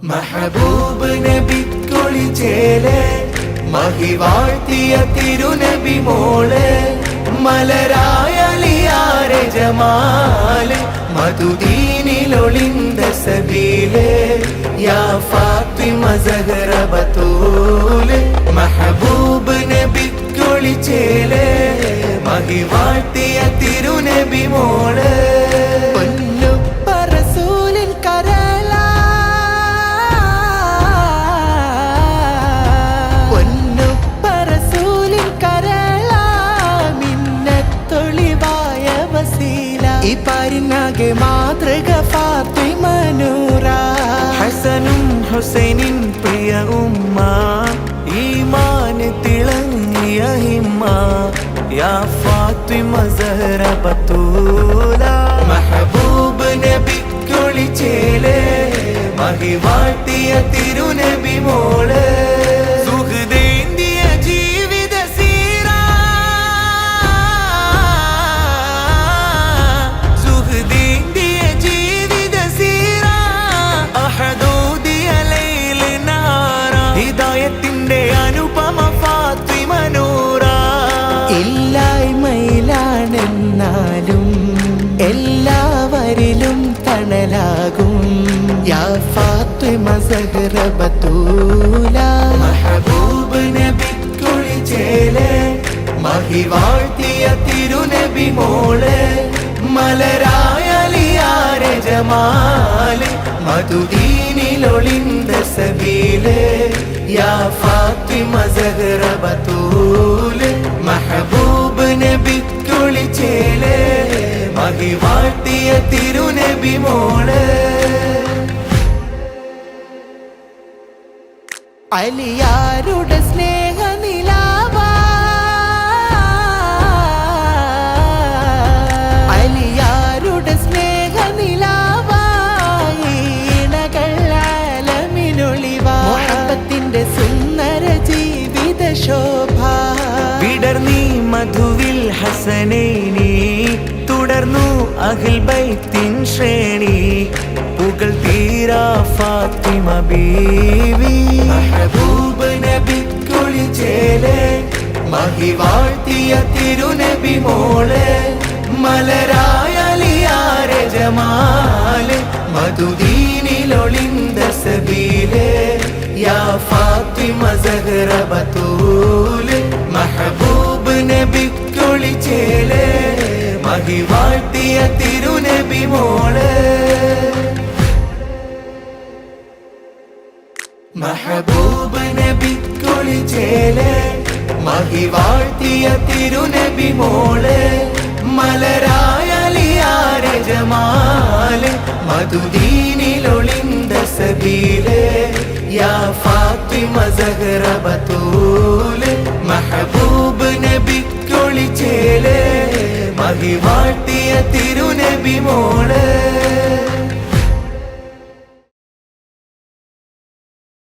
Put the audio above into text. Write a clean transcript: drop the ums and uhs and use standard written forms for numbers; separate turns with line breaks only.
മെഹബൂബ് നബിക്കൊളിച്ചേലെ മഹിവാഴ്ത്തിയ തിരുനബി മോളെ മലരായ അലിയാരെ ജമാല് മധുദീനിലൊളിന്ത സബീലെ യാ ഫാത്തിമ സഹറ ബതൂല് മെഹബൂബ് നബിക്കൊളിച്ചേലെ മഹിവാഴ്ത്തിയ തിരുനബി മോളെ മാതൃക ഫാത്തിമ നൂറ ഹസനും ഹുസൈനിൻ പ്രിയ ഉമ്മ ഈമാൻ തിളങ്ങിയ ഹിമ്മ യാ ഫാത്തിമ സഹറ ബതൂല മെഹബൂബ് നബിക്കൊളിച്ചേലെ മഹിവാഴ്ത്തിയ തിരുനബി മോളെ ും എല്ലാവരിലും തണലാകും യാ ഫാത്തിമ സഹറ ബതൂല മെഹബൂബ് നബിക്കൊളിച്ചേലെ മഹിവാഴ്ത്തിയ തിരുനബി മോളെ മലരായ അലിയാരെ ജമാല് മധുദീനിലൊളിന്ത സബീലെ യാ ഫാത്തിമ സഹറ ബതൂല് മെഹബൂബ് നബിക്കൊളിച്ചേലെ മഹിവാഴ്ത്തിയ തിരുനബി മോളെ അലിയാരുടെ സ്നേഹ നിലാവാ അലിയാരുടെ സ്നേഹ നിലാവാ ഈണകൾ ആലമിനൊളിവാ മുഹബ്ബത്തിന്റെ സുന്ദര ജീവിത ശോഭ വിടർന്നീ മധുവിൽ ഹസനൈനി തുടർന്നു അഹ്ൽ ബൈത്തിൻ ശ്രേണി പുകൾ തീരാ ഫാത്തിമ ബീവി മെഹബൂബ് നബിക്കൊളിച്ചേലെ മഹിവാഴ്ത്തിയ തിരുനബി മോളെ മലരായ അലിയാരെ ജമാല് മധുദീനിലൊളിന്ത സബീലെ യാ ഫാത്തിമ സഹറ ബതൂല് മെഹബൂബ് നബിക്കൊളിച്ചേലെ മഹിവാഴ്ത്തിയ തിരുനബി മോളെ മെഹബൂബ് നബിക്കൊളിച്ചേലെ മഹിവാഴ്ത്തിയ തിരുനബി മോളെ മലരായ അലിയാരെ ജമാല് മധുദീനിലൊളിന്ത സബീലെ യാ ഫാത്തിമ സഹറ ബതൂല് മെഹബൂബ് നബിക്കൊളിച്ചേലെ മഹിവാഴ്ത്തിയ തിരുനബി മോളെ